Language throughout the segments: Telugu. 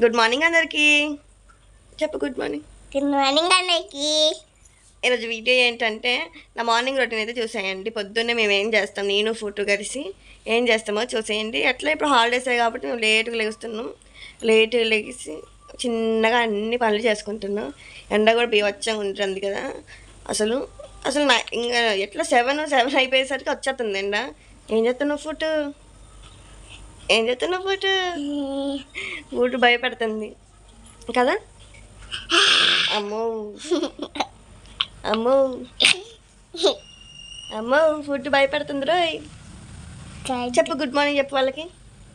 గుడ్ మార్నింగ్ అందరికి. చెప్పు గుడ్ మార్నింగ్. గుడ్ మార్నింగ్ అందరికి. ఈరోజు వీడియో ఏంటంటే నా మార్నింగ్ రొటీన్ అయితే చూసేయండి. పొద్దున్నే మేము ఏం చేస్తాం, నేను ఫోటో కలిసి ఏం చేస్తామో చూసేయండి. అట్లా ఇప్పుడు హాలిడేసే కాబట్టి మేము లేట్గా లెగుస్తున్నాం. లేట్గా లెగిసి చిన్నగా అన్ని పనులు చేసుకుంటున్నాం. ఎండ కూడా బీవచ్చంగా ఉంటుంది కదా. అసలు అసలు నా ఇంకా ఎట్లా సెవెన్ అయిపోయేసరికి వచ్చేస్తుంది ఎండ. ఏం చేస్తున్నావు ఫుడ్? ఏం చేస్తున్నావు ఫుడ్ భయపెడుతుంది కదా. అమ్మో అమ్మో అమ్మో ఫుడ్ భయపెడుతుంది రోయ్. చెప్పు గుడ్ మార్నింగ్ చెప్పు వాళ్ళకి.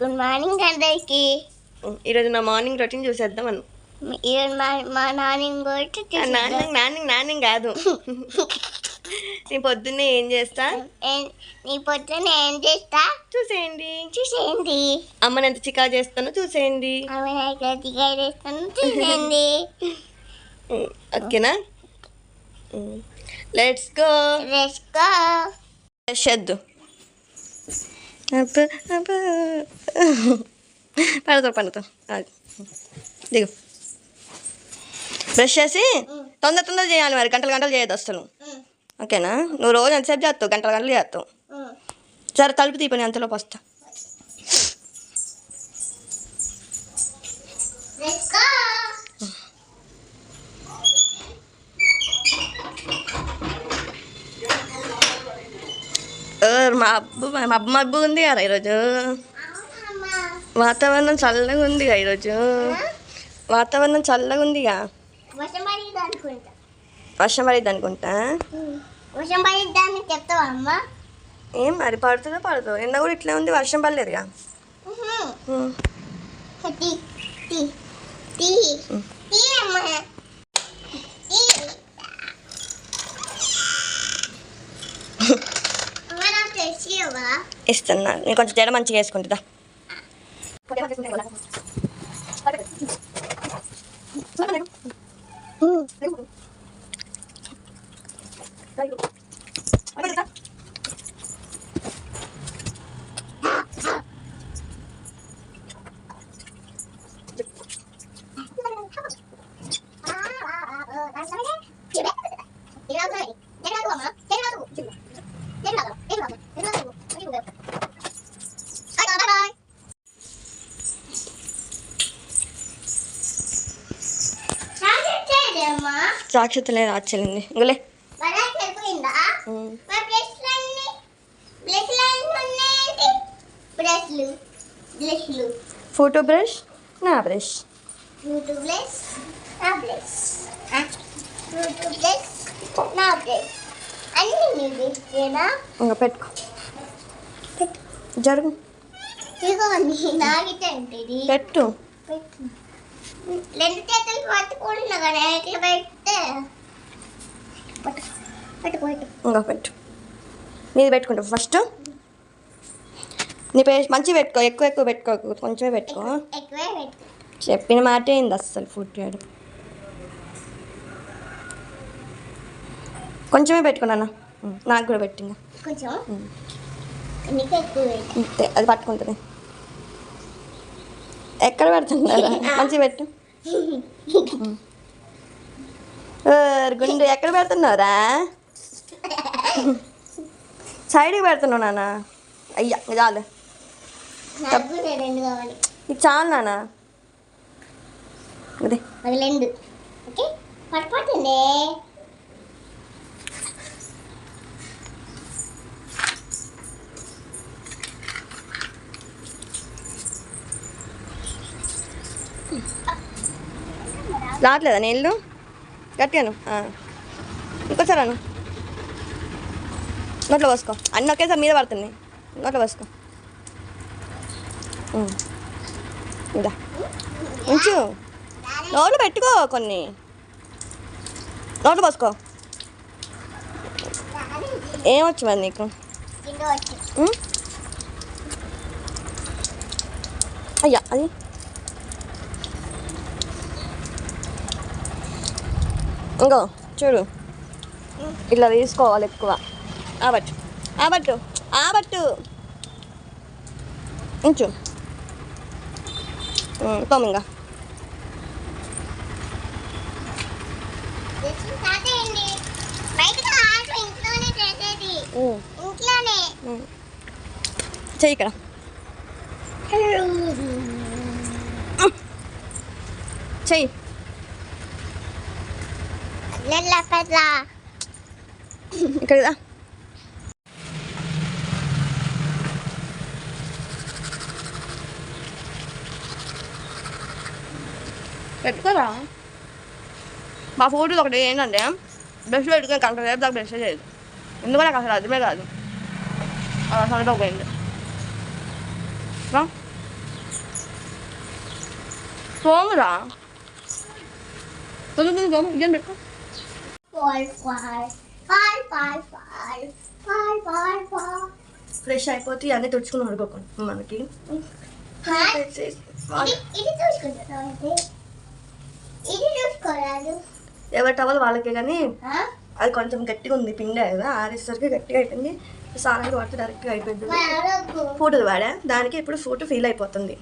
గుడ్ మార్నింగ్ అందరికి. ఈరోజు నా మార్నింగ్ రొటీన్ చూసేద్దాం మనం. ఈరోజు మా నానింగ్ నానింగ్ కాదు. నీ పొద్దున్నే ఏం చేస్తా, నీ పొద్దున్నే ఏం చేస్తా చూసేయండి. అమ్మని ఎంత చికా చేస్తానో చూసేయండి. ఓకేనా? Let's go. బ్రష్ చేద్దు. పడతావు దిగు. బ్రష్ చేసి తొందర చేయాలి మరి, గంటలు చేయదు అసలు. ఓకేనా? నువ్వు రోజు ఎంతసేపు చేస్తావు? గంటలు చేస్తావు. సరే తలుపు తీపని అంతలోపు వస్తా. మబ్బు ఉంది కదా ఈరోజు. వాతావరణం చల్లగా ఉందిగా ఈరోజు. వాతావరణం చల్లగా ఉందిగా. వర్షం పడిద్ది అనుకుంటా. చెప్తావా అమ్మ? ఏం మరి పడుతుందో ఎండ కూడా ఇట్లా ఉంది, వర్షం పడలేదుగా. ఇస్తున్నా. నేను కొంచెం జడ మంచిగా వేసుకుంటుందా. సాక్షిత లేదు ఆచరింది ఇంకలే. ఫోటో బ్రష్, నా బ్రష్. ఇంకా పెట్టుకో. జరుగు పెట్టు. రెండు చేతులు పట్టుకుంటున్నా కదా, ఇట్లా పెడితే ఇంకా పెట్టు. నీది పెట్టుకుంటావు ఫస్ట్. నీ పేస్ట్ మంచిగా పెట్టుకో, ఎక్కువ పెట్టుకో, కొంచెమే పెట్టుకో. చెప్పిన మాట ఏంది అస్సలు. ఫుడ్ చేయడం కొంచెమే పెట్టుకున్నాను. నాకు కూడా పెట్టిందా కొంచెం. అది పట్టుకుంటుంది. ఎక్కడ పెడుతున్నారా? మంచిగా పెట్టు. గుండు ఎక్కడ పెడుతున్నావురా? సైడ్కి పెడుతున్నావు నాన్న. అయ్యా చాలు, ఇది చాలు నాన్న. అదే రావట్లేదా నీళ్ళు? గట్టిగాను. ఇంకోసారి అను. నోట్లో పోసుకో. అన్నీ ఒకేసారి మీద పడుతుంది. నోట్లో పోసుకో. ఇదా ఉంచు. నోట్లో పెట్టుకో. కొన్ని నోట్లో పోసుకో. ఏమొచ్చు మరి నీకు? అయ్యా అది ఇంకో చూడు, ఇట్లా తీసుకోవాలి ఎక్కువ. ఆబట్టు ఉంచు. తోమింగా తాతేయండి బయటకు ఆట ఇంట్లోనే చేసేది ఇంట్లోనే చెయ్యి ఇక్కడ చెయ్యి లెల్లపట్ల ఇక్కడ పెట్టుకోరా మా ఫోటోలు ఒకటి ఏంటంటే బ్రష్ పెట్టుకుని గంట రేపు దాకా బ్రష్ చేయదు ఎందుకంటే నాకు అసలు అర్థమే కాదు అసలు పోయింది సోమురా సోము ఇదేం పెట్టుకో ఫ్రెష్ అయిపోతే అన్నీ తుడుచుకుని పడుకోకండి మనకి ఎవరి టవల్ వాళ్ళకే కానీ అది కొంచెం గట్టిగా ఉంది పిండి కదా ఆరేసరికి గట్టిగా అయిపోయింది స్నానానికి వాడితే డైరెక్ట్గా అయిపోయింది ఫోటోలు వాడా దానికి ఇప్పుడు ఫోటో ఫీల్ అయిపోతుంది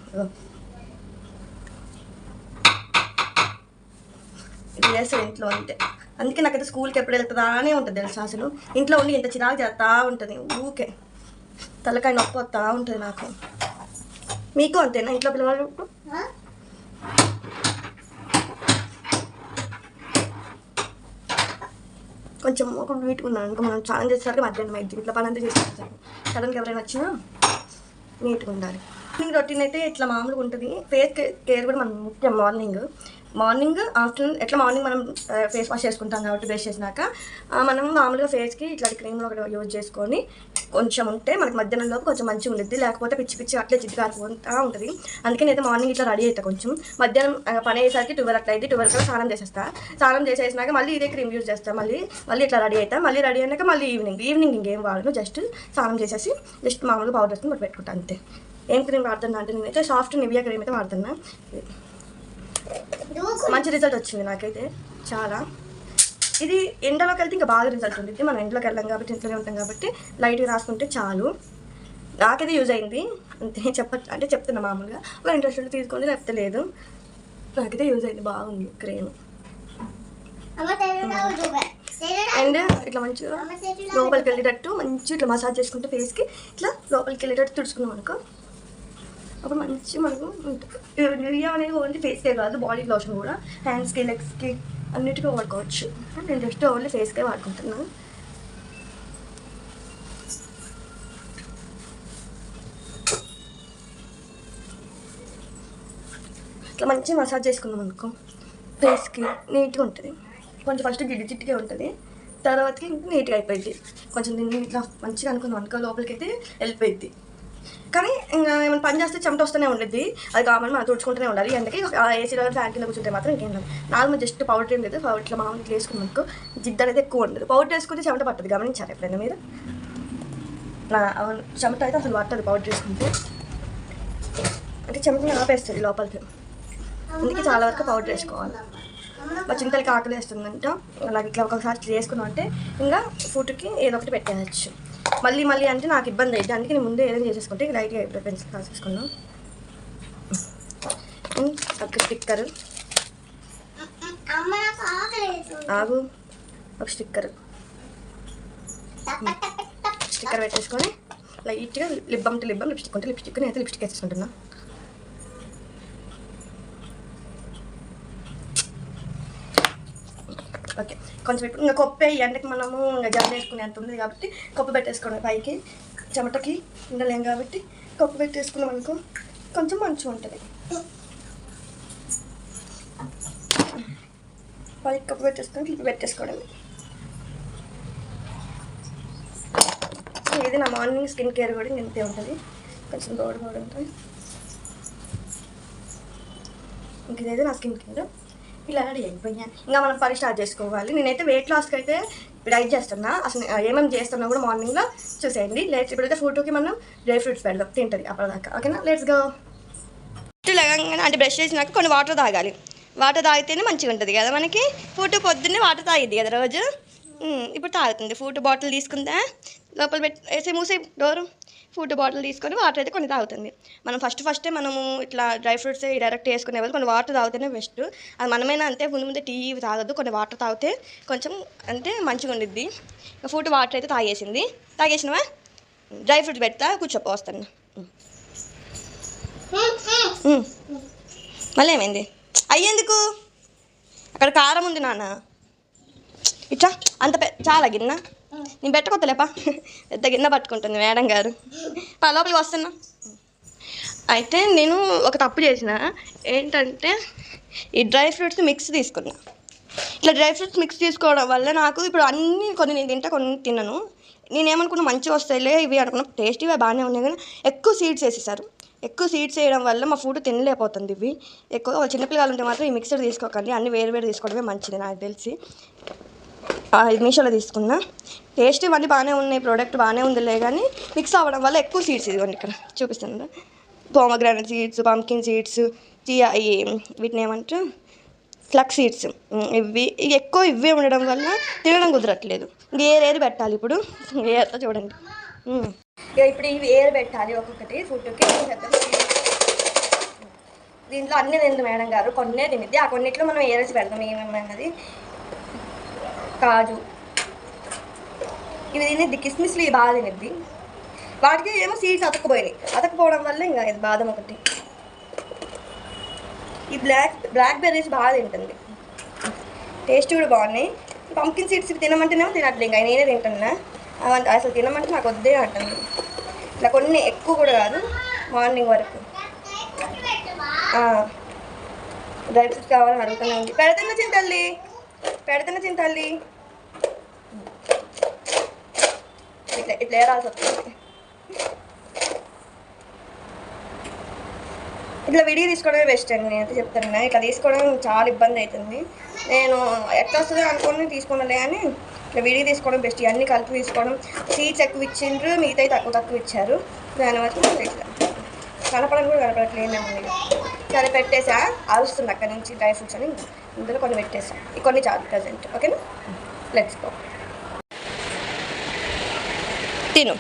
ఇది చేస్తాడు ఇంట్లో అంతే అందుకే నాకైతే స్కూల్కి ఎప్పుడు వెళ్తుందా అనే ఉంటుంది తెలుసు అసలు ఇంట్లో ఉండి ఇంత చిరాకు చేస్తూ ఉంటుంది ఊకే తలకాయ నొప్పి వస్తూ ఉంటుంది నాకు మీకు అంతేనా ఇంట్లో పిల్లవాళ్ళు కొంచెం ఒక నీట్గా ఉన్నాను అనుకో మనం స్నానం చేసేసరికి మధ్యాహ్నం అయింది ఇంట్లో పని అంతా చేసేస్తాను సడన్గా ఎవరైనా వచ్చినా నీట్గా ఉండాలి మార్నింగ్ రొటీన్ అయితే ఇట్లా మామూలుగా ఉంటుంది ఫేస్ కేర్ కూడా మనం ముఖ్యం మార్నింగ్ ఆఫ్టర్నూన్ ఎట్లా మార్నింగ్ మనం ఫేస్ వాష్ చేసుకుంటాం కాబట్టి బ్రష్ చేసినాక మనం మామూలుగా ఫేస్కి ఇట్లాంటి క్రీమ్ ఒకటి యూజ్ చేసుకొని కొంచెం ఉంటే మనకి మధ్యాహ్నంలో కొంచెం మంచిగా ఉంటుంది లేకపోతే పిచ్చి పిచ్చి అట్లే జిడ్డు కారిపోతూ ఉంటుంది అందుకే నేను మార్నింగ్ ఇట్లా రెడీ అవుతా కొంచెం మధ్యాహ్నం పని అయ్యేసరికి 12 అట్లా అయితే 12 కల్లా స్నానం చేసేస్తా స్నానం చేసేసినాక మళ్ళీ ఇదే క్రీమ్ యూజ్ చేస్తాను మళ్ళీ ఇట్లా రెడీ అవుతా మళ్ళీ రెడీ అయినాక మళ్ళీ ఈవినింగ్ ఇంకేం వాడను జస్ట్ స్నానం చేసేసి జస్ట్ మామూలుగా పౌడర్ వేసుకుని బట్టి పెట్టుకుంటాను అంతే ఏం క్రీమ్ వాడుతున్నా అంటే నేనైతే సాఫ్ట్ నివియా క్రీమ్ అయితే వాడుతున్నా మంచి రిజల్ట్ వచ్చింది నాకైతే చాలా ఇది ఎండలోకి వెళ్తే ఇంకా బాగా రిజల్ట్ ఉంటుంది మనం ఎండలోకి వెళ్ళాం కాబట్టి ఇంట్లోనే ఉంటాం కాబట్టి లైట్గా రాసుకుంటే చాలు నాకైతే యూజ్ అయింది అంతే అంటే చెప్తున్నా మామూలుగా ఒక ఇంట్రెస్ట్ ఉంటే తీసుకోండి లేకపోతే లేదు నాకైతే యూజ్ అయింది బాగుంది క్రీమ్ అండ్ ఇట్లా మంచిగా లోపలికి వెళ్ళేటట్టు మంచిగా ఇట్లా మసాజ్ చేసుకుంటే ఫేస్కి ఇట్లా లోపలికి వెళ్ళేటట్టు తుడుచుకున్నాం అనుకో అప్పుడు మంచి మనకు నివియా అనేది ఓన్లీ ఫేస్కే కాదు బాడీ లోషన్ కూడా హ్యాండ్స్కి లెగ్స్కి అన్నిటికీ వాడుకోవచ్చు నేను జస్ట్ ఓన్లీ ఫేస్కే వాడుకుంటున్నాను ఇట్లా మంచిగా మసాజ్ చేసుకున్నాం అనుకో ఫేస్కి నీట్గా ఉంటుంది కొంచెం ఫస్ట్ జిడ్డుగా ఉంటుంది తర్వాతకి ఇంకా నీట్గా అయిపోయింది కొంచెం దీన్ని ఇట్లా మంచిగా అనుకున్నాం అనుకో లోపలికి అయితే వెళ్ళిపోయింది కానీ ఇంకా ఏమైనా పని చేస్తే చెమట వస్తూనే ఉండేది అది కామన్ మనం తుడుచుకుంటూనే ఉండాలి అందుకే ఏసీలో ఫ్యాన్ కింద కూర్చుంటే మాత్రం ఇంకేం లేదు నార్మల్ జస్ట్ పౌడర్ ఏం లేదు పౌడర్ ఇట్లా మామూలు వేసుకున్నాక జిడ్డు అనేది ఎక్కువ ఉండదు పౌడర్ వేసుకుంటే చెమట పట్టదు గమనించారు ఎప్పుడైనా మీరు చెమట అయితే అసలు పట్టదు పౌడర్ వేసుకుంటే అంటే చెమటని ఆపేస్తుంది లోపలికి అందుకే చాలా వరకు పౌడర్ వేసుకోవాలి మా చింతలకి ఆకలి వేస్తుందంట అలాగే ఇట్లా ఒకసారి చేసుకున్నాం అంటే ఇంకా ఫుడ్కి ఏదో ఒకటి పెట్టేయచ్చు మళ్ళీ అంటే నాకు ఇబ్బంది అయితే అందుకే నేను ముందే ఏదైనా చేసేసుకుంటే లైట్గా ఇప్పుడు పెన్సిల్ కాసేసుకున్నాం ఒక స్టిక్కర్ ఆగు ఒక స్టిక్కర్ పెట్టేసుకొని లైట్గా లిప్ బామ్ లిప్స్టిక్ ఉంటే లిప్స్టిక్ నేనైతే లిప్స్టిక్ వేసేసుకుంటున్నా ఓకే కొంచెం ఇప్పుడు ఇంకా కొప్పే ఎండకి మనము ఇంకా జల్ వేసుకునే అంత ఉంది కాబట్టి కొప్పు పెట్టేసుకోవడం పైకి చెమటకి ఉండలేం కాబట్టి కొప్పు పెట్టేసుకున్నాం అనుకో కొంచెం మంచిగా ఉంటుంది పైకి కొప్పు పెట్టేసుకొని క్లిప్ పెట్టేసుకోవడం ఇది నా మార్నింగ్ స్కిన్ కేర్ కూడా ఇంతే ఉంటుంది కొంచెం గోడ ఉంటుంది ఇంక ఇదైతే నా స్కిన్ కేర్ ఇలా రెడీ అయిపోయాను ఇంకా మనం పని స్టార్ట్ చేసుకోవాలి నేనైతే వెయిట్ లాస్కి అయితే డైట్ చేస్తున్నా అసలు ఏమేమి చేస్తున్నా కూడా మార్నింగ్లో చూసేయండి లేట్స్ ఇప్పుడైతే ఫోటోకి మనం డ్రై ఫ్రూట్స్ పెడదాం తింటుంది అప్పటిదాకా ఓకేనా లెట్స్ గో లేగానే అంటే బ్రష్ చేసినాక కొన్ని వాటర్ తాగాలి వాటర్ తాగితేనే మంచిగా ఉంటుంది కదా మనకి ఫోటో పొద్దున్నే వాటర్ తాగిద్ది కదా రోజు ఇప్పుడు తాగుతుంది ఫోటో బాటిల్ తీసుకుందా లోపల వేసి మూసే డోరు. ఫుడ్ బాటిల్ తీసుకొని వాటర్ అయితే కొన్ని తాగుతుంది. మనం ఫస్టే మనము ఇట్లా డ్రై ఫ్రూట్స్ డైరెక్ట్ వేసుకునే వాళ్ళు కొన్ని వాటర్ తాగితేనే బెస్ట్. అది మనమైనా అంతే, ముందే టీ తాగద్దు, కొన్ని వాటర్ తాగితే కొంచెం అంటే మంచిగా ఉండిద్ది. ఫుడ్ వాటర్ అయితే తాగేసింది. తాగేసినవా? డ్రై ఫ్రూట్స్ పెడతా, కూర్చోపో వస్తాను. మళ్ళీ ఏమైంది? అయ్యేందుకు? అక్కడ కారం ఉంది నాన్న. ఇట్లా అంత చాలా గిన్నె నేను పెట్టకొత్తలేపా, పెద్ద గిన్నె పట్టుకుంటుంది మేడం గారు. లోపలికి వస్తున్నా. అయితే నేను ఒక తప్పు చేసిన ఏంటంటే ఈ డ్రై ఫ్రూట్స్ మిక్స్ తీసుకున్నా. ఇట్లా డ్రై ఫ్రూట్స్ మిక్స్ తీసుకోవడం వల్ల నాకు ఇప్పుడు అన్నీ కొన్ని నేను తింటా, కొన్ని తిన్నాను. నేనేమనుకున్నా మంచిగా వస్తాయిలే ఇవి అనుకున్నా, టేస్టీగా బాగానే ఉన్నాయి, కానీ ఎక్కువ సీడ్స్ వేసేసారు. ఎక్కువ సీడ్స్ వేయడం వల్ల మా ఫుడ్ తినలేకపోతుంది. ఇవి ఎక్కువ చిన్నపిల్లలు ఉంటే మాత్రం ఈ మిక్సర్ తీసుకోకండి, అన్నీ వేరు తీసుకోవడమే మంచిది నాకు తెలిసి. 5 నిమిషాలు తీసుకున్నా. టేస్ట్ ఇవన్నీ బాగానే ఉన్నాయి, ప్రోడక్ట్ బాగానే ఉందిలే, కానీ మిక్స్ అవ్వడం వల్ల ఎక్కువ సీడ్స్ ఇదిగోండి ఇక్కడ చూపిస్తాను. పోమగ్రానైట్ సీడ్స్, పంకిన్ సీడ్స్, వీటిని ఏమంటారు ఫ్లక్స్ సీడ్స్, ఇవి ఎక్కువ ఇవే ఉండడం వల్ల తినడం కుదరట్లేదు. ఏరేది పెట్టాలి ఇప్పుడు, ఏరుతో చూడండి. ఇప్పుడు ఇవి ఏరు పెట్టాలి ఒక్కొక్కటి ఫుడ్కి. దీంట్లో అన్నీ తింది మేడం గారు, కొన్నే తినిద్ది. ఆ కొన్నిట్లో మనం ఏరేసి పెడతాం. ఏమేమన్నది కాజు ఇవి తినిద్ది, కిస్మిస్లు ఇవి బాగా తినిద్ది. వాటికి ఏమో సీడ్స్ అతకపోవడం వల్ల ఇంకా ఇది బాదం ఒకటి. ఈ బ్లాక్ బెర్రీస్ బాగా తింటుంది, టేస్ట్ కూడా బాగున్నాయి. పంకిన్ సీడ్స్ తినమంటేనేమో తినట్లే, ఇంకా నేనే తింటున్నా. అసలు తినమంటే నాకు వద్దే అంటుంది. ఇట్లా కొన్ని ఎక్కువ కూడా కాదు, మార్నింగ్ వరకు. డ్రై ఫ్రూట్స్ కావాలని అడుగుతూనే ఉంది. పెడుతున్న చింతల్లి. ఇట్లా ఏరాల్సి వస్తుంది. ఇట్లా విడిగి తీసుకోవడమే బెస్ట్ అండి, నేనైతే చెప్తాను. ఇట్లా తీసుకోవడం చాలా ఇబ్బంది అవుతుంది. నేను ఎట్లా వస్తుందో అనుకుని తీసుకున్నాలే, కానీ ఇట్లా విడిగి తీసుకోవడం బెస్ట్. ఇవన్నీ కలిపి తీసుకోవడం. సీడ్స్ ఎక్కువ ఇచ్చిండ్రు, మిగతాయి తక్కువ ఇచ్చారు. దానివల్ల ఇట్లా కనపడని కూడా కనపడట్లేదు. సరే పెట్టేసా, అరుస్తుంది అక్కడి నుంచి డ్రై ఫ్రూట్స్ అని. ఇందులో కొన్ని పెట్టేసా, కొన్ని చాలు ప్రజెంట్. ఓకేనా, లెట్స్ గో. తిను.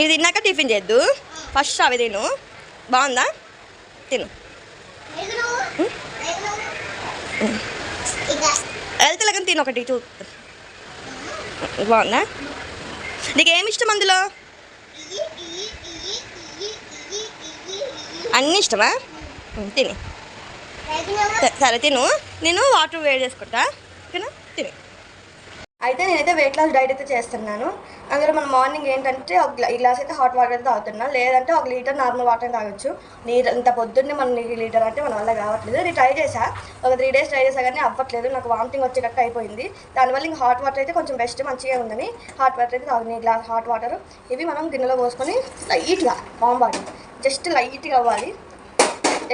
ఇది తిన్నాక టిఫిన్ చేద్దు, ఫస్ట్ అవి తిను. బాగుందా? తిను. వెళ్తే తిను ఒకటి చూ. బాగుందా? నీకు ఏమి ఇష్టం అందులో? అన్నీ ఇష్టమా? తిని. సరే తిను, నేను వాటర్ వేడి చేసుకుంటా. ఓకేనా, తిని. అయితే నేనైతే వెయిట్ లాస్ డైట్ అయితే చేస్తున్నాను. అందులో మనం మార్నింగ్ ఏంటంటే ఒక గ్లాస్ అయితే హాట్ వాటర్ అయితే తాగుతున్నా, లేదంటే 1 లీటర్ నార్మల్ వాటర్ అయితే తాగొచ్చు. ఇంత పొద్దున్నే మనం 1 లీటర్ అంటే మన వల్ల కావట్లేదు. నేను ట్రై చేసా, ఒక 3 days ట్రై చేసా, కానీ అవ్వట్లేదు. నాకు వామిటింగ్ వచ్చేటట్టు అయిపోయింది. దానివల్ల ఇంకా హాట్ వాటర్ అయితే కొంచెం బెస్ట్, మంచిగా ఉందని హాట్ వాటర్ అయితే తాగుతుంది. గ్లాస్ హాట్ వాటర్ ఇవి మనం గిన్నెలో పోసుకొని లైట్గా వామ్ వాటర్, జస్ట్ లైట్గా అవ్వాలి.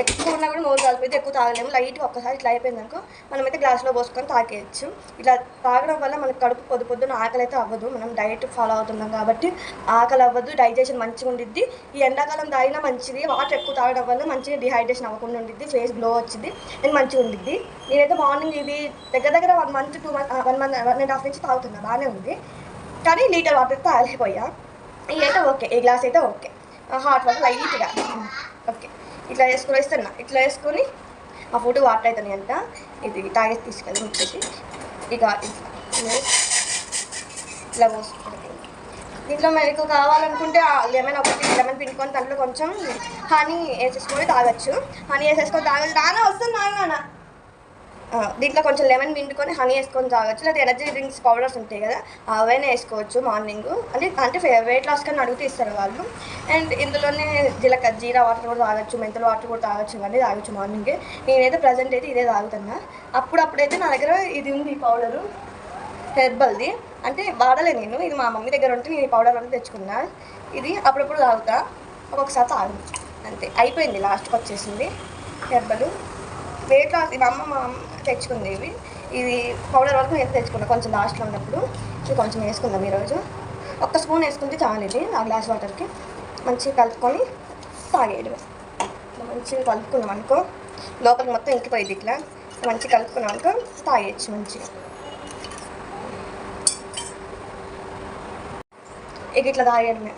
ఎక్కువ ఉన్నా కూడా నోరు కాలిపోతే ఎక్కువ తాగలేము. లైట్గా ఒక్కసారి ఇట్లా అయిపోయింది అనుకో, మనమైతే గ్లాస్లో పోసుకొని తాగేయచ్చు. ఇట్లా తాగడం వల్ల మనకు కడుపు పొద్దున్న ఆకలి అయితే అవ్వదు. మనం డైట్ ఫాలో అవుతున్నాం కాబట్టి ఆకలి అవ్వదు, డైజెషన్ మంచిగా ఉండిద్ది. ఈ ఎండాకాలం తాగినా మంచిది. వాటర్ ఎక్కువ తాగడం వల్ల మంచిగా డిహైడ్రేషన్ అవ్వకుండా ఉండిద్ది, ఫేస్ గ్లో వచ్చింది అండ్ మంచిగా ఉండిద్ది. నేనైతే మార్నింగ్ ఇది దగ్గర 1 month 2 months 1.5 నుంచి తాగుతున్నా, బాగానే ఉంది. కానీ లీటర్ వాటర్ తాగలేకపోయా. ఇవి అయితే ఓకే, ఈ గ్లాస్ అయితే ఓకే. హాట్ వాటర్ లైట్గా ఓకే. ఇట్లా వేసుకొని ఇస్తున్నా, ఇట్లా వేసుకొని ఆ ఫుడ్ వాటర్ అవుతుంది అంట. ఇది తాగేసి తీసుకెళ్ళి వచ్చేసి ఇక ఇట్లా పోసుకుంటుంది. దీంట్లో మనకు కావాలనుకుంటే లెమన్ పిండుకొని దాంట్లో కొంచెం హనీ వేసేసుకొని తాగొచ్చు. హనీ వేసేసుకొని తాగాలి. దానా వస్తుంది నాన్న. దీంట్లో కొంచెం లెమన్ పిండుకొని హనీ వేసుకొని తాగొచ్చు. లేదా ఎనర్జీ డ్రింక్స్ పౌడర్స్ ఉంటాయి కదా, అవైనా వేసుకోవచ్చు మార్నింగ్. అంటే వెయిట్ లాస్ కానీ అడిగితే ఇస్తారు వాళ్ళు. అండ్ ఇందులోనే జీరా వాటర్ కూడా తాగొచ్చు, మెంతుల వాటర్ కూడా తాగొచ్చు, ఇవన్నీ తాగొచ్చు మార్నింగే. నేనైతే ప్రజెంట్ అయితే ఇదే తాగుతున్నా. అప్పుడైతే నా దగ్గర ఇది ఉంది, ఈ పౌడరు హెర్బల్ది. అంటే వాడలే నేను, ఇది మా మమ్మీ దగ్గర ఉంటే నేను ఈ పౌడర్ అనేది తెచ్చుకున్నా. ఇది అప్పుడప్పుడు తాగుతా, ఒక్కొక్కసారి తాగు అంతే. అయిపోయింది, లాస్ట్కి వచ్చేసింది హెర్బల్. వెయిట్ లాస్ మా అమ్మ తెచ్చుకుంది. ఇది పౌడర్ వరకు నేను తెచ్చుకున్నా కొంచెం లాస్ట్లో ఉన్నప్పుడు. ఇది కొంచెం వేసుకుందాం ఈరోజు. 1 స్పూన్ వేసుకుంటే చాలు. ఇది ఆ గ్లాస్ వాటర్కి మంచిగా కలుపుకొని తాగేయడమే. మంచిగా కలుపుకున్నాం అనుకో, లోపలికి మొత్తం ఇంకిపోయింది. ఇట్లా మంచిగా కలుపుకున్నాం అనుకో తాగేయచ్చు మంచిగా. ఇక ఇట్లా తాగడమే,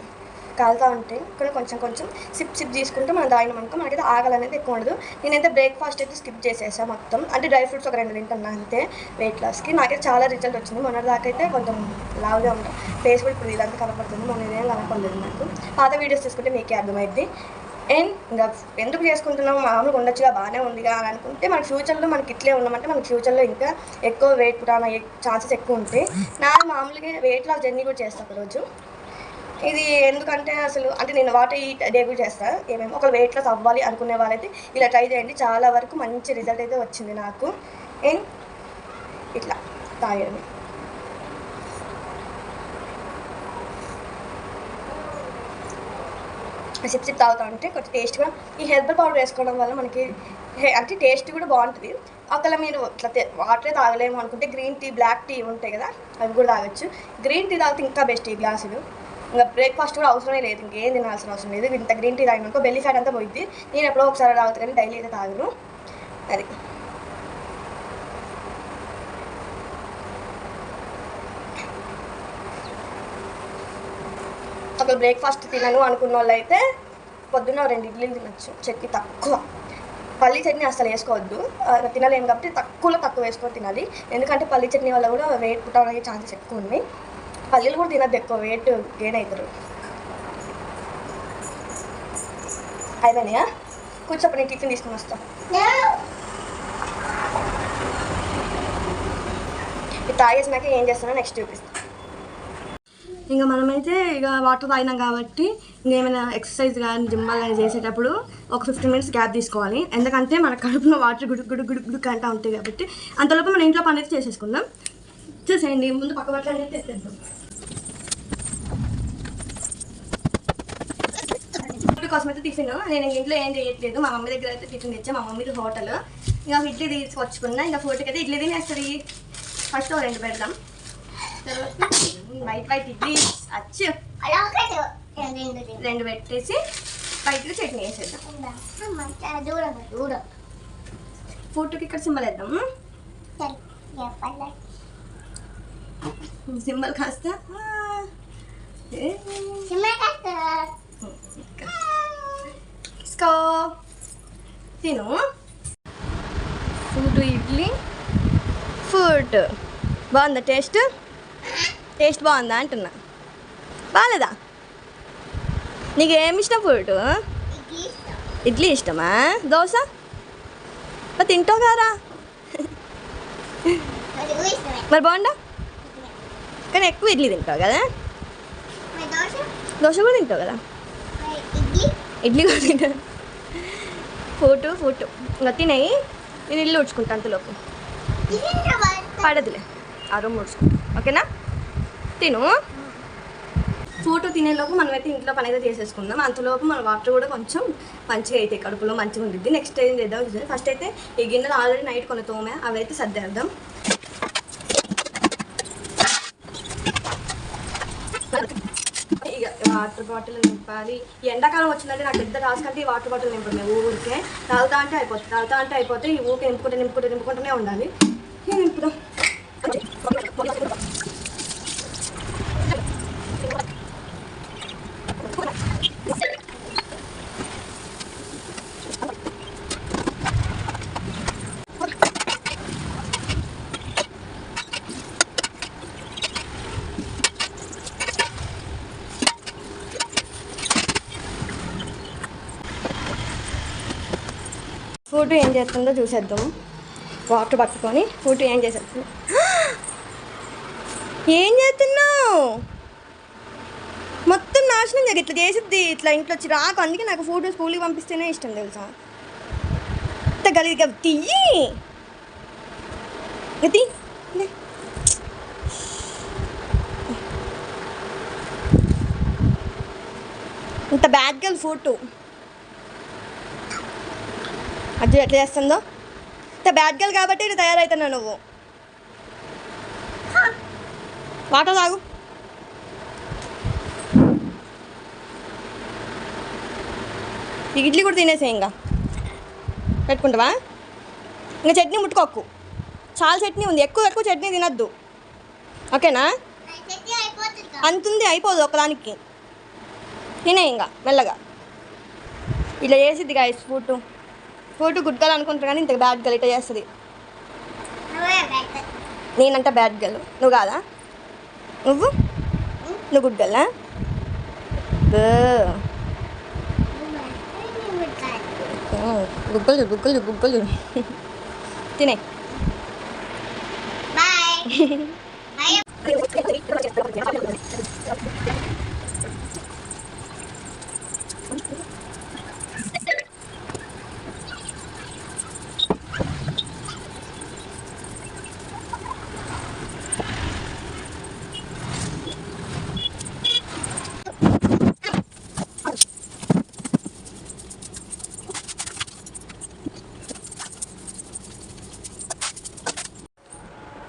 కాలుతూ ఉంటే ఇక్కడ కొంచెం కొంచెం సిప్ తీసుకుంటే మనం తాగినాం అనుకో మనకైతే ఆకలి అనేది ఎక్కువ ఉండదు. నేనైతే బ్రేక్ఫాస్ట్ అయితే స్కిప్ చేసేసాను మొత్తం, అంటే డ్రై ఫ్రూట్స్ ఒక 2 తింటున్నా అంతే వెయిట్ లాస్కి. నాకైతే చాలా రిజల్ట్ వచ్చింది. మొన్న దాకా అయితే కొంచెం లావుగా ఉంటాం, ఫేస్ కూడా ఇప్పుడు ఇదంతా కనపడుతుంది, మొన్న ఇదేం కనపడలేదు నాకు. పాత వీడియోస్ తీసుకుంటే మీకే అర్థమైద్ది. అండ్ ఇంకా ఎందుకు చేసుకుంటున్నాం, మామూలుగా ఉండొచ్చుగా, బాగానే ఉందిగా అని అనుకుంటే మనకి ఫ్యూచర్లో మనకి ఇట్లే ఉన్నామంటే మనకి ఫ్యూచర్లో ఇంకా ఎక్కువ వెయిట్ పుట్టాన ఛాన్సెస్ ఎక్కువ ఉంటాయి. నా మామూలుగా వెయిట్ లాస్ జర్నీ కూడా చేస్తాను ఒకరోజు. ఇది ఎందుకంటే అసలు అంటే నేను వాటర్ ఈ డే కూడా చేస్తాను ఏమేమి ఒక వెయిట్ లాస్ అవ్వాలి అనుకునే వాళ్ళైతే ఇలా ట్రై చేయండి, చాలా వరకు మంచి రిజల్ట్ అయితే వచ్చింది నాకు. అండ్ ఇట్లా తాగడమే. సిప్ తాగుతా ఉంటే కొంచెం టేస్ట్ కూడా, ఈ హెర్బల్ పౌడర్ వేసుకోవడం వల్ల మనకి అంటే టేస్ట్ కూడా బాగుంటుంది. ఒకవేళ మీరు ఇట్లా వాటరే తాగలేము అనుకుంటే గ్రీన్ టీ, బ్లాక్ టీ ఉంటాయి కదా, అవి కూడా తాగొచ్చు. గ్రీన్ టీ తాగితే ఇంకా బెస్ట్ ఈ గ్లాసులు. ఇంకా బ్రేక్ఫాస్ట్ కూడా అవసరమే లేదు, ఇంకేం తినాల్సిన అవసరం లేదు. ఇంత గ్రీన్ టీ తాగినాకో బెల్లీ ఫ్యాట్ అంతా పోయిద్ది. నేను ఎప్పుడో ఒకసారి తాగుతాను కానీ డైలీ అయితే తాగను. అది ఒక బ్రేక్ఫాస్ట్ తినను అనుకున్న వాళ్ళు అయితే పొద్దున్న 2 ఇడ్లీలు తినచ్చు, చట్నీ తక్కువ. పల్లీ చట్నీ అసలు వేసుకోవద్దు, తినలేము కాబట్టి తక్కువ వేసుకొని తినాలి. ఎందుకంటే పల్లీ చట్నీ వల్ల కూడా వెయిట్ పుట్ అయ్యే ఛాన్సెస్ ఎక్కువ ఉన్నాయి. పల్లీలు కూడా తినద్దు, ఎక్కువ వెయిట్ గెయిన్ అవుతారు. అయిపోయినాయా? కూర్చోప్పుడు నేను టిఫిన్ తీసుకుని వస్తాను. ఇది తాగేసినాక ఏం చేస్తానో నెక్స్ట్ చూపిస్తాను. ఇంకా మనమైతే ఇక వాటర్ తాగినాం కాబట్టి ఇంకేమైనా ఎక్సర్సైజ్ కానీ జిమ్ కానీ చేసేటప్పుడు ఒక 15 మినిట్స్ గ్యాప్ తీసుకోవాలి. ఎందుకంటే మన కడుపులో వాటర్ గుడుకు అంటూ ఉంటాయి కాబట్టి. అంతలోపు మన ఇంట్లో పని అయితే చేసేసుకుందాం. చూసేయండి, ముందు పక్క బట్టలు అనేది తెచ్చేద్దాం. కోసం అయితే టిఫిన్ నేను ఇంట్లో ఏం చేయట్లేదు, మా మమ్మీ దగ్గర అయితే టిఫిన్ తెచ్చా. మా మమ్మీది హోటల్. ఇక ఇడ్లీ తీసుకొచ్చుకున్నా. ఇంకా ఫోర్ట్కి అయితే ఇడ్లీ తినేస్తుంది. ఫస్ట్ 2 పెడదాం, తర్వాత వైట్ ఇడ్లీ అచ్చు 2 పెట్టేసి బయటకు చట్నీ వేసేద్దాం. ఫోటోకి ఇక్కడ సింబల్ వేద్దాం. సింబల్ కాస్త తిను. ఫుడ్ ఇడ్లీ ఫుడ్ బాగుందా? టేస్ట్ బాగుందా అంటున్నా. బాగాలేదా? నీకు ఏమి ఇష్టం ఫుడ్? ఇడ్లీ ఇష్టమా? దోశ మరి తింటావు కదా, మరి బాగుందా? కానీ ఎక్కువ ఇడ్లీ తింటావు కదా, దోశ కూడా తింటావు కదా, ఇడ్లీ కూడా తింటావు. ఫోటో ఇంకా తినేయి, నేను ఇల్లు ఉడ్చుకుంటా అంతలోపు. పడదులే, ఆ రూమ్ ఉడ్చుకుంటా, ఓకేనా? తిను. ఫోటో తినేలోపు మనమైతే ఇంట్లో పని అయితే చేసేసుకుందాం. అంతలోపు మన వాటర్ కూడా కొంచెం మంచిగా అయితే కడుపులో మంచిగా ఉంటుంది. నెక్స్ట్ ఏం చేద్దాం, ఫస్ట్ అయితే ఈ గిన్నెలు ఆల్రెడీ నైట్ కొన్ని తోమే, అవి అయితే సర్దేద్దాం. ఇక వాటర్ బాటిల్ నింపాలి. ఎండాకాలం వచ్చిందంటే నాకు పెద్ద టాస్క్ అంటే ఈ వాటర్ బాటిల్ నింపండి. ఊరికే తాగుతా అంటే అయిపోతే ఈ ఊరికే నింపుకుంటూనే ఉండాలి. నింపుదాం. ఫోటో ఏం చేస్తుందో చూసేద్దాం. వాటర్ పట్టుకొని ఫోటో ఏం చేసేస్తుంది. ఏం చేస్తున్నావు? మొత్తం నాశనం జరిగి ఇట్లా చేసిద్ది. ఇట్లా ఇంట్లో వచ్చి రాకు, అందుకే నాకు ఫోటో స్కూల్కి పంపిస్తేనే ఇష్టం తెలుసా. ఇంత గలీజ్గా తీయి గతి. ఇంత బ్యాడ్ గర్ల్ ఫోటో అది ఎట్లా చేస్తుందో. ఇంత బ్యాడ్ గర్ల్ కాబట్టి ఇట్లా తయారవుతున్నావు నువ్వు. వాటర్ తాగు. ఈ ఇడ్లీ కూడా తినేసే, ఇంకా పెట్టుకుంటావా? ఇంకా చట్నీ ముట్టుకోకు, చాలా చట్నీ ఉంది, ఎక్కువ చట్నీ తినద్దు, ఓకేనా? అంతుంది అయిపోదు ఒకదానికి. తినే ఇంకా మెల్లగా ఇలా చేసిద్ది గాయస్. ఫోటో గుడ్ గర్ల్ అనుకుంటారు కానీ ఇంత బ్యాడ్ గర్ల్ ఇట్లా చేస్తుంది. నేనంట బ్యాడ్ గర్ల్, నువ్వు కాదా? నువ్వు గుడ్ గర్లా? గుగ్గలు తినే.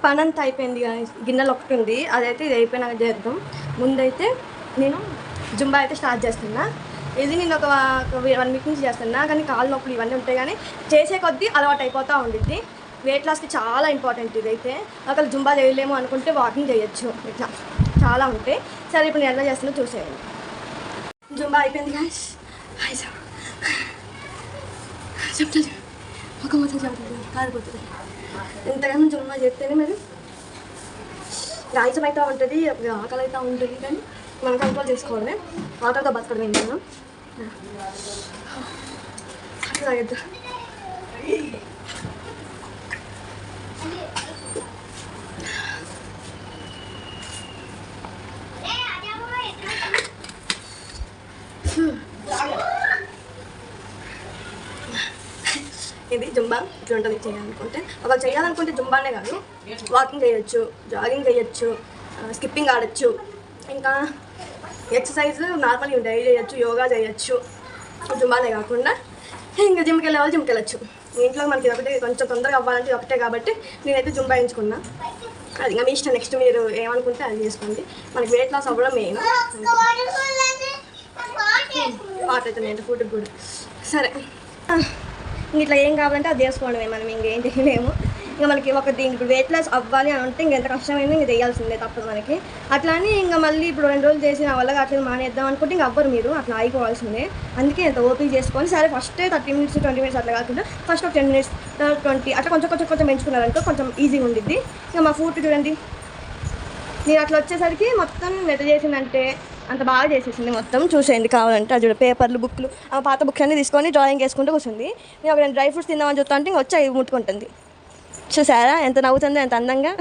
పని అంతా అయిపోయింది. గిన్నెలు ఒకటి ఉంది, అదైతే ఇది అయిపోయినాక చేద్దాం. ముందైతే నేను జుంబా అయితే స్టార్ట్ చేస్తున్నా. ఇది నేను ఒక 1 వీక్ నుంచి చేస్తున్నా, కానీ కాళ్ళు నొప్పులు ఇవన్నీ ఉంటాయి. కానీ చేసే కొద్దీ అలవాటు అయిపోతూ ఉండిద్ది. వెయిట్ లాస్కి చాలా ఇంపార్టెంట్ ఇదైతే. ఒకవేళ జుంబా చేయలేము అనుకుంటే వాకింగ్ చేయొచ్చు. ఇట్లా చాలా ఉంటాయి. సరే ఇప్పుడు నేను ఎలా చేస్తున్నా చూసేయండి. జుంబా అయిపోయింది గాయ్స్. చెప్తాను ఒక మొత్తం చెప్తుంది కారిపోతుంది. ఎంతగానో జుమ్మా చేస్తేనే మరి రాయిసం అయితే ఉంటుంది, ఆకలి అయితే ఉంటుంది. కానీ మనం కంట్రోల్ చేసుకోవడమే, వాటర్తో బతకడం ఏంటి మనం అట్లా తాగద్దు. ఇది జుంబా ఇట్లా ఉంటుంది. చేయాలనుకుంటే ఒకవేళ చేయాలనుకుంటే జుంబానే కాదు, వాకింగ్ చేయొచ్చు, జాగింగ్ చేయొచ్చు, స్కిప్పింగ్ ఆడచ్చు, ఇంకా ఎక్సర్సైజ్ నార్మల్గా డైలీ చేయొచ్చు, యోగా చేయొచ్చు. జుంబానే కాకుండా ఇంకా జిమ్కి వెళ్ళే వాళ్ళు జిమ్కి వెళ్ళచ్చు. ఇంట్లో మనకి ఒకటే కొంచెం తొందరగా అవ్వాలంటే ఒకటే కాబట్టి నేనైతే జుంబా ఎంచుకున్నా. అది ఇంకా మీ ఇష్టం. నెక్స్ట్ మీరు ఏమనుకుంటే అది చేసుకోండి. మనకి వెయిట్ లాస్ అవ్వడం మెయిన్. పాట అయితే నేను ఫుడ్కి కూడా సరే. ఇట్లా ఏం కావాలంటే అది చేసుకోవడమే, మనం ఇంకేం చేయలేము. ఇంకా మనకి ఒక దీనికి ఇప్పుడు వెయిట్ లాస్ అవ్వాలి అని అంటే ఇంకెంత కష్టమైంది, ఇంకా చేయాల్సిందే, తప్పదు మనకి. అట్లా అని ఇంకా మళ్ళీ ఇప్పుడు 2 రోజులు చేసి నా వల్ల అట్లా మానేద్దాం అనుకుంటే ఇంకా అవ్వరు, మీరు అట్లా అయిపోవాల్సిందే. అందుకే ఎంత ఓపిక చేసుకొని సరే ఫస్ట్ 30 మినిట్స్ 20 మినిట్స్ అట్లా కాకుండా ఫస్ట్ ఒక 10 మినిట్స్ 20 అట్లా కొంచెం పెంచుకున్నారనుకో కొంచెం ఈజీగా ఉండిద్ది. ఇంకా మా ఫుడ్ చూడండి, నేను అట్లా వచ్చేసరికి మొత్తం నెట్ చేసిందంటే అంత బాగా చేసేసింది. మొత్తం చూసేయండి కావాలంటే. అది పేపర్లు, బుక్లు, ఆ పాత బుక్స్ అన్నీ తీసుకొని డ్రాయింగ్ వేసుకుంటూ కూర్చుంది. నేను ఒక 2 డ్రై ఫ్రూట్స్ తిందామని చెప్తా అంటే వచ్చి అవి ముట్టుకుంటుంది. చూసారా ఎంత నవ్వుతుందో, ఎంత అందంగా.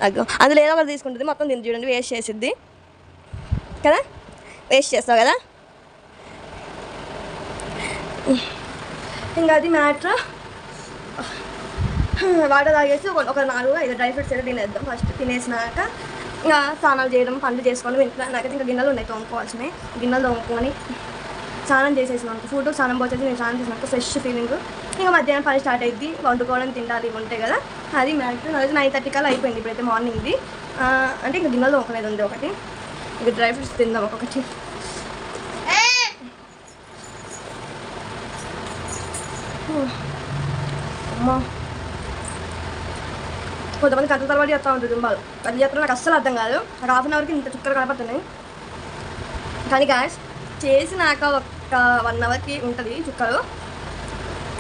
అగ్గో అందులో ఏదో ఒకటి తీసుకుంటుంది, మొత్తం తింది చూడండి. వేస్ట్ చేసిద్ది కదా, వేస్ట్ చేస్తావు కదా. ఇంకా అది మ్యాటర్. వాటర్ తాగేసి ఒక 4-5 డ్రై ఫ్రూట్స్ అయితే తినేద్దాం. ఫస్ట్ తినేసినాక ఇంకా స్నానాలు చేయడం, పనులు చేసుకోవడం. ఇంట్లో నాకైతే ఇంకా గిన్నెలు ఉన్నాయి తోముకోవాల్సినవి. గిన్నెలు తోముకొని స్నానం చేసేసినాక ఫుడ్ స్నానం పోసేసి నేను స్నానం చేసినాక ఫ్రెష్ ఫీలింగ్. ఇంకా మధ్యాహ్నం పని స్టార్ట్ అయ్యింది. వండుకోవడం, తింటారు, ఇవి ఉంటాయి కదా. అది మ్యాటర్. రోజు 9:30 కల్లా అయిపోయింది. ఇప్పుడైతే మార్నింగ్ది. అంటే ఇంకా గిన్నెలు తోముకునేది ఉంది ఒకటి. ఇంకా డ్రై ఫ్రూట్స్ తిందాం ఒక్కొక్కటి. అమ్మా కొంతమంది గంటల తర్వాత చేస్తూ ఉంటుంది జుంబాలు. అది చేస్తున్నా నాకు అస్సలు అర్థం కాదు. నాకు 1/2 అవర్కి ఇంత చుక్కలు కనపడుతున్నాయి. కానీ గ్యాస్ చేసినాక ఒక 1 అవర్కి ఉంటుంది చుక్కలు.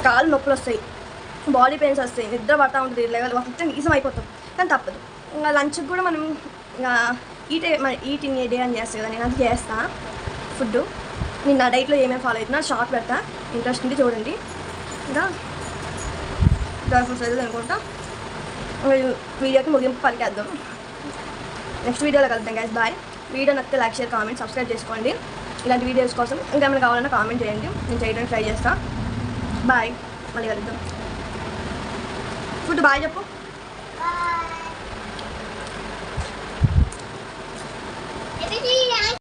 కాళ్ళు నొప్పులు వస్తాయి, బాడీ పెయిన్స్ వస్తాయి, నిద్ర పడతా ఉంటుంది, లెవెల్ మొత్తం నీసం అయిపోతాం. కానీ తప్పదు. ఇంకా లంచ్కి కూడా మనం ఇంకా ఈట్ ఇన్ ఏ డే అని చేస్తాను కదా, నేను అది చేస్తాను. ఫుడ్ నేను నా డైట్లో ఏమేమి ఫాలో అవుతున్నా షార్ట్ పెడతా, ఇంట్రెస్ట్ ఉంటే చూడండి. ఇంకా డ్రై ఫ్రూట్స్ అయితే అనుకుంటా వీడియోకి ముగింపు పలికేద్దాం. నెక్స్ట్ వీడియోలో కలుద్దాం గైస్. బాయ్. వీడియో నచ్చితే లైక్, షేర్, కామెంట్, సబ్స్క్రైబ్ చేసుకోండి. ఇలాంటి వీడియోస్ కోసం ఇంకేమైనా కావాలన్నా కామెంట్ చేయండి, నేను చేయడానికి ట్రై చేస్తాను. బాయ్. మళ్ళీ కలుద్దాం. ఫుడ్ బాయ్ చెప్పు.